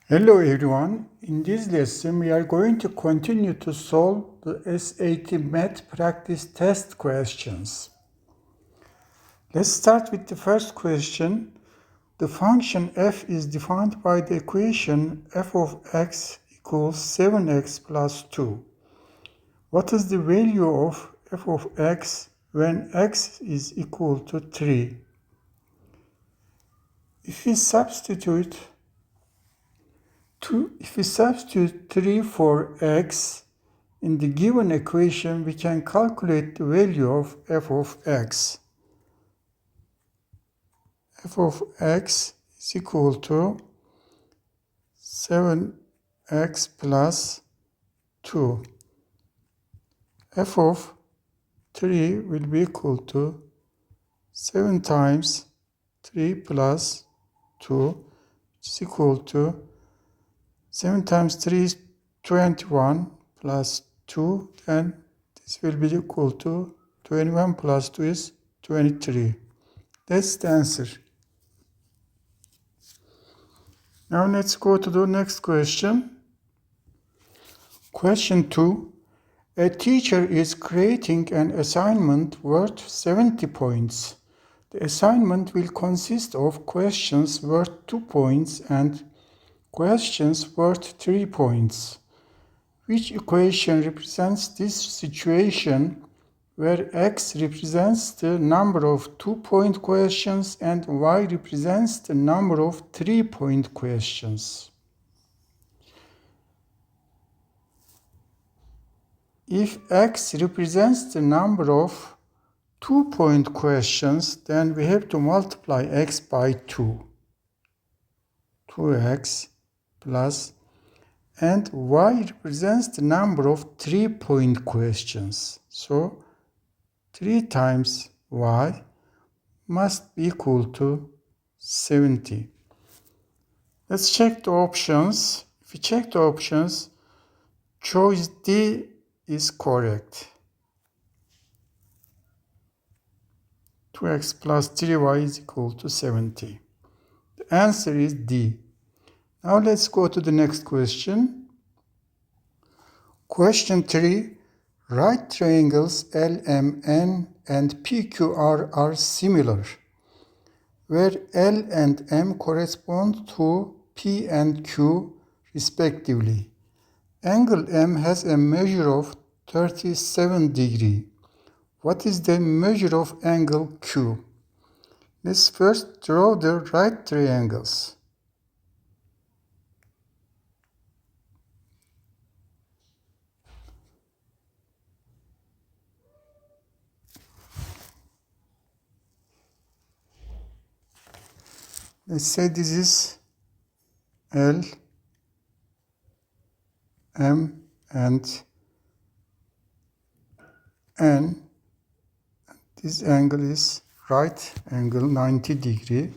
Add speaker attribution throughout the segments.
Speaker 1: Hello everyone, in this lesson we are going to continue to solve the SAT Math Practice Test questions. Let's start with the first question. The function f is defined by the equation f of x equals 7x plus 2. What is the value of f of x when x is equal to 3? If we substitute 3 for x in the given equation, we can calculate the value of f of x. F of x is equal to 7x plus 2. F of 3 will be equal to 7 times 3 plus 2, which is equal to 7 times 3 is 21 plus 2, and this will be equal to 21 plus 2 is 23. That's the answer. Now let's go to the next question. Question 2. A teacher is creating an assignment worth 70 points. The assignment will consist of questions worth 2 points and questions worth 3 points. Which equation represents this situation where x represents the number of 2-point questions and y represents the number of 3-point questions? If x represents the number of 2-point questions, then we have to multiply x by 2. 2x plus, and y represents the number of 3-point questions. So 3 times y must be equal to 70. Let's check the options. If we check the options, choice D is correct. 2x plus 3y is equal to 70. The answer is D. Now let's go to the next question. Question 3. Right triangles LMN and PQR are similar, where L and M correspond to P and Q respectively. Angle M has a measure of 37 degrees. What is the measure of angle Q? Let's first draw the right triangles. Let's say this is L, M, and N. This angle is right angle 90 degrees.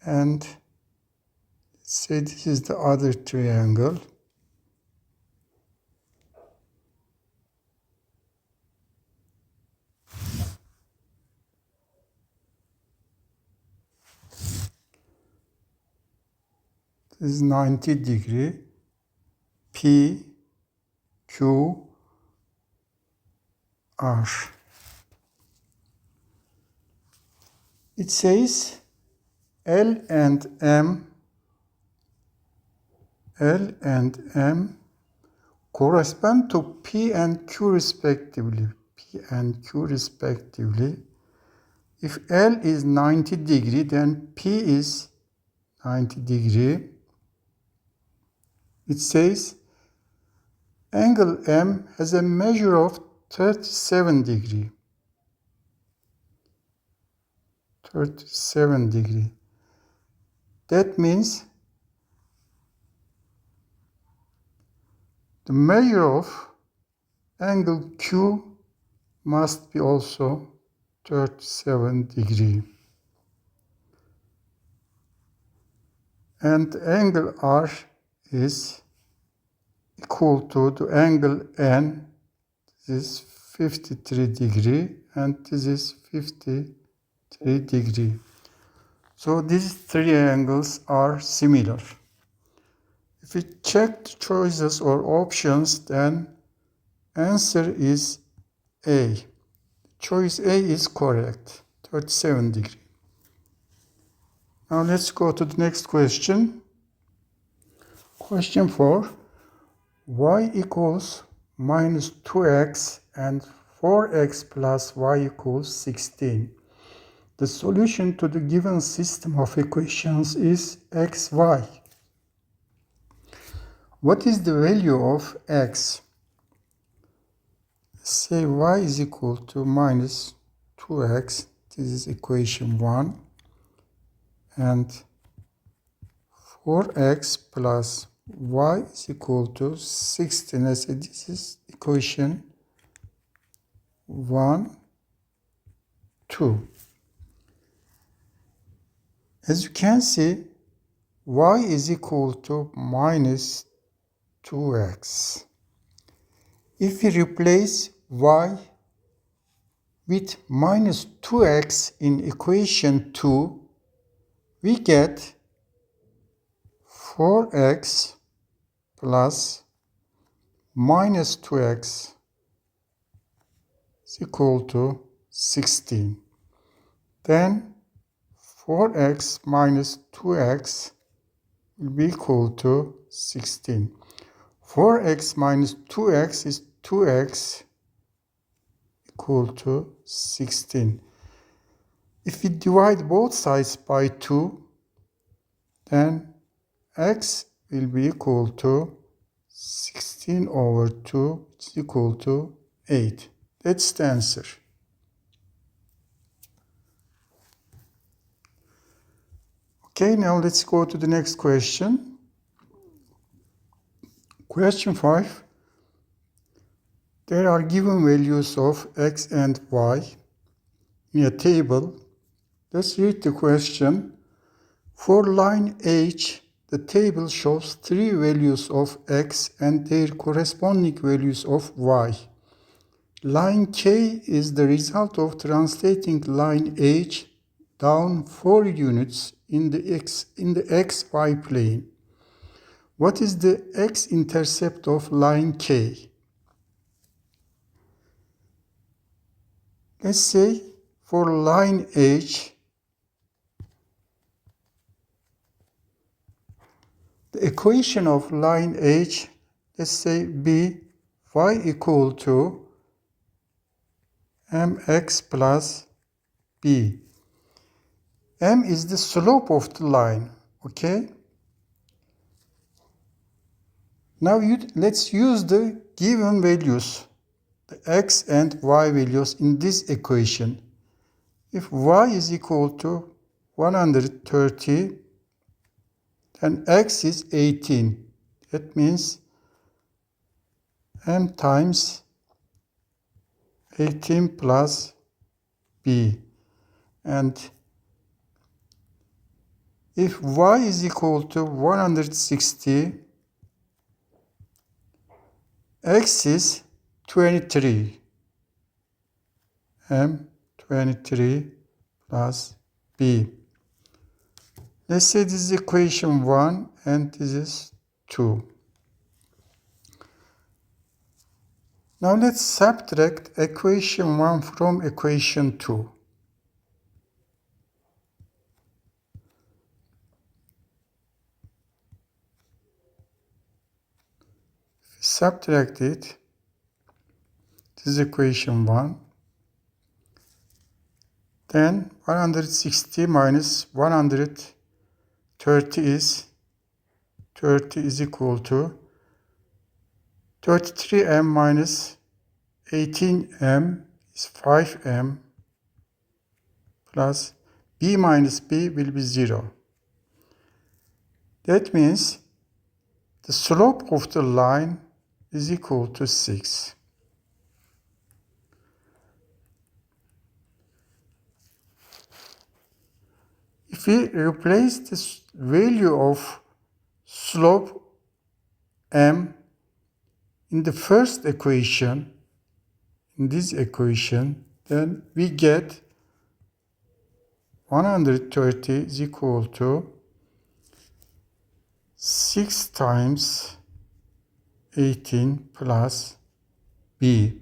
Speaker 1: And let's say this is the other triangle. This is 90 degrees. P, Q, R. It says L and M correspond to P and Q respectively. If L is 90 degrees, then P is 90 degrees. It says angle M has a measure of 37 degrees. 37 degrees. That means the measure of angle Q must be also 37 degrees. And angle R is equal to the angle N. This is 53 degrees and this is 53 degrees. So these three angles are similar. If we check the choices or options, then answer is A. Choice A is correct, 37 degrees. Now let's go to the next question. Question 4. Y equals minus 2x and 4x plus y equals 16. The solution to the given system of equations is xy. What is the value of x? Say y is equal to minus 2x. This is equation 1. And 4x plus y is equal to 16. I say this is equation 1, 2. As you can see, y is equal to minus 2x. If we replace y with minus 2x in equation 2, we get 4x plus minus 2x is equal to 16. Then 4x minus 2x will be equal to 16. 4x minus 2x is 2x equal to 16. If we divide both sides by 2, then x will be equal to 16 over 2, which is equal to 8. That's the answer. Okay, now let's go to the next question. Question 5. There are given values of x and y in a table. Let's read the question. For line H, the table shows 3 values of x and their corresponding values of y. Line K is the result of translating line H down 4 units in the xy plane. What is the x-intercept of line K? Let's say for line H, the equation of line H, let's say be y equal to mx plus b. M is the slope of the line, okay? Now let's use the given values, the x and y values in this equation. If y is equal to 130, then x is 18. That means m times 18 plus b. And if y is equal to 160, x is 23. M 23 plus b. Let's say this is equation 1 and this is 2. Now let's subtract equation 1 from equation 2. Subtract it. This is equation 1. Then 160 minus 130 is 30 is equal to 33m minus 18m is 5m plus b minus b will be 0. That means the slope of the line is equal to 6. If we replace this value of slope m in the first equation, in this equation, then we get 130 is equal to 6 6 times 18 plus b.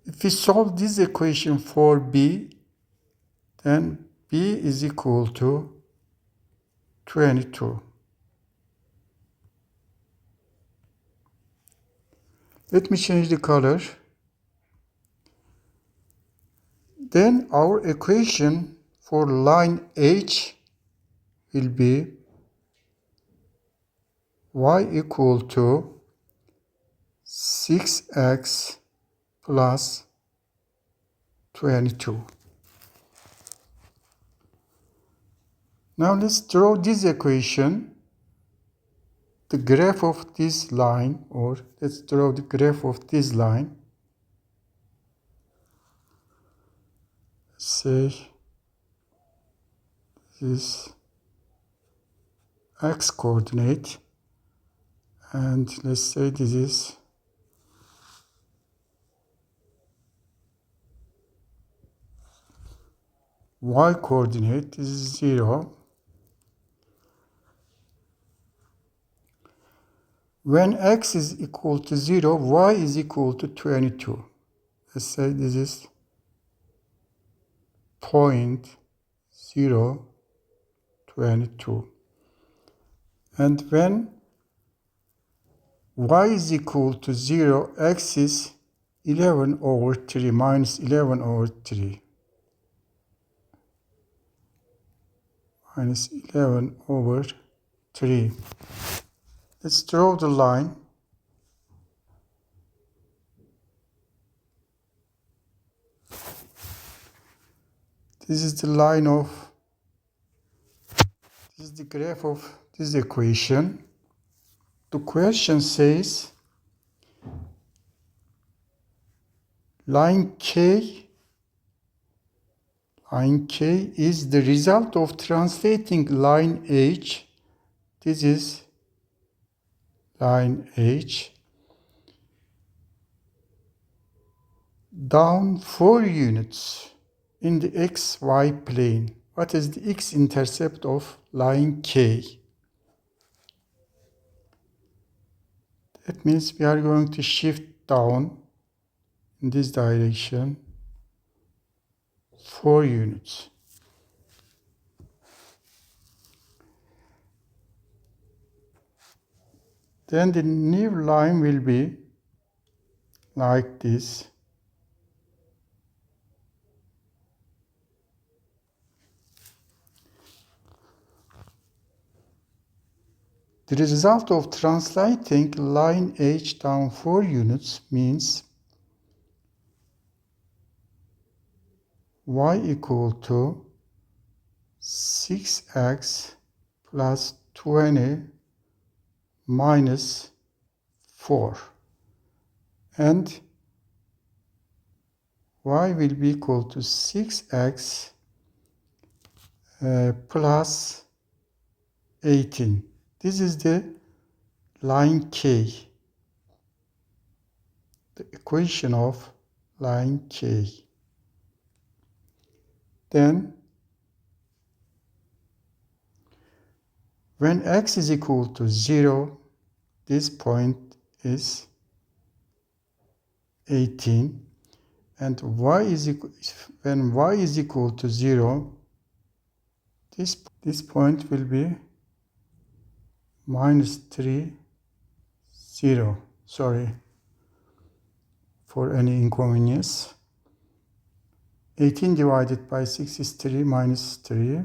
Speaker 1: If we solve this equation for b, then b is equal to 22. Let me change the color. Then our equation for line H will be y equal to 6x plus 22. Now let's draw this equation, the graph of this line, or let's draw the graph of this line. Say this x coordinate, and let's say this is y coordinate. This is 0. When x is equal to 0, y is equal to 22. Let's say this is 0.022. And when y is equal to 0, x is 11 over 3, minus 11 over 3. Minus 11 over 3. Let's draw the line. This is the line of, this is the graph of this equation. The question says line K is the result of translating line H. This is line H down 4 units in the xy plane. What is the x-intercept of line K? That means we are going to shift down in this direction 4 units. Then the new line will be like this. The result of translating line H down 4 units means y equal to 6x plus 20 minus 4. And y will be equal to 6x plus 18. This is the line K, the equation of line K. Then, when x is equal to 0, this point is 18, and when y is equal to 0, this point will be minus 3, 0. Sorry for any inconvenience. 18 divided by 6 is 3 minus 3.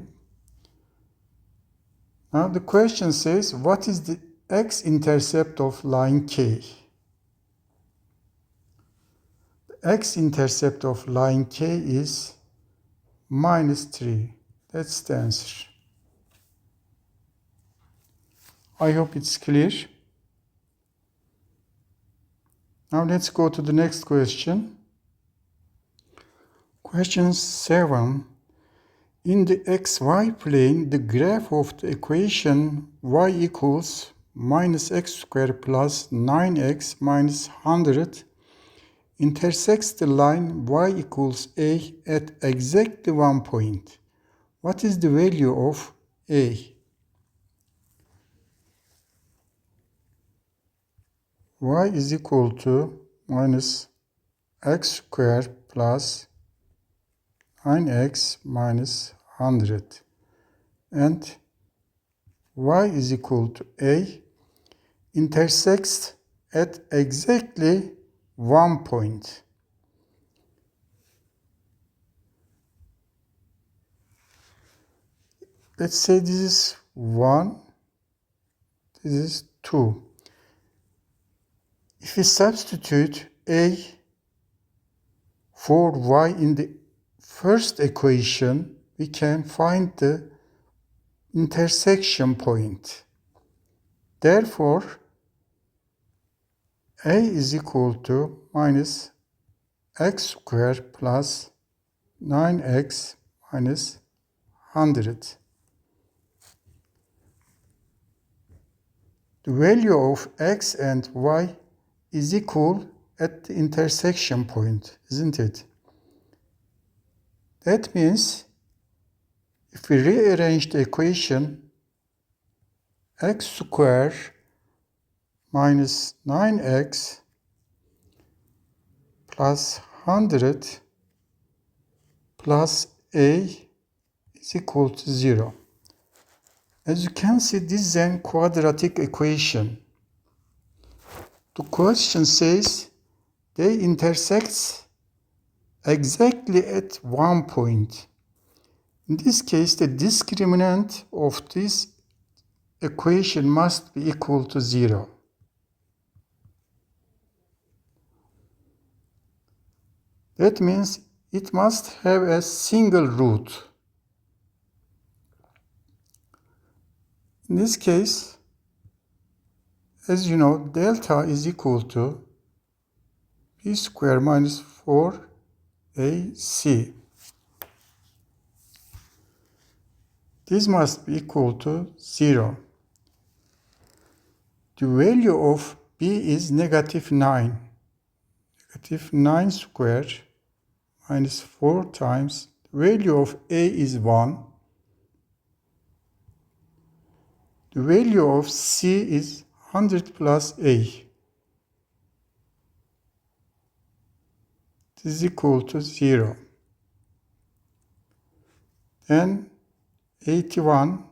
Speaker 1: Now the question says, what is the x-intercept of line K? The x-intercept of line K is minus 3. That's the answer. I hope it's clear. Now let's go to the next question. Question 7. In the xy plane, the graph of the equation y equals minus x squared plus 9x minus 100 intersects the line y equals a at exactly one point. What is the value of a? y is equal to minus x squared plus 9x minus 100, and y is equal to a intersects at exactly one point. Let's say this is 1, this is 2. If we substitute a for y in the first equation, we can find the intersection point. Therefore, a is equal to minus x squared plus 9x minus 100. The value of x and y is equal at the intersection point, isn't it? That means if we rearrange the equation, x squared minus 9x plus 100 plus a is equal to 0. As you can see, this is a quadratic equation. The question says they intersect exactly at one point. In this case, the discriminant of this equation must be equal to 0. That means it must have a single root. In this case, as you know, delta is equal to b squared minus 4ac. This must be equal to 0. The value of b is negative 9. Negative 9 squared minus 4 times the value of a is 1. The value of c is 100 plus a. This is equal to 0. Then 81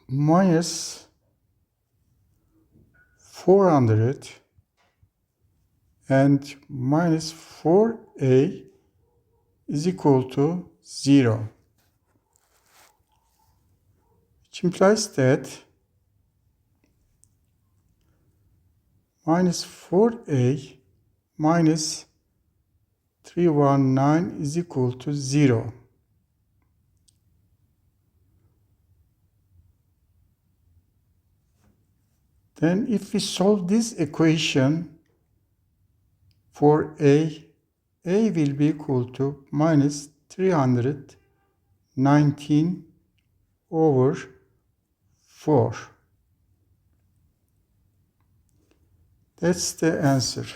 Speaker 1: minus 400 and minus 4a is equal to 0. Which implies that minus 4a minus 319 is equal to 0. Then if we solve this equation for a will be equal to minus 319 over 4. That's the answer.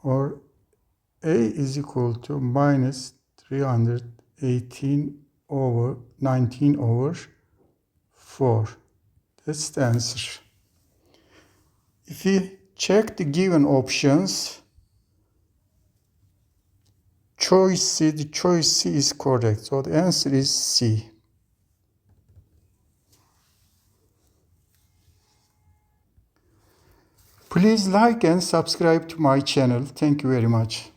Speaker 1: Or a is equal to minus 318 over 19 over 4. That's the answer. If we check the given options, the choice C is correct. So the answer is C. Please like and subscribe to my channel. Thank you very much.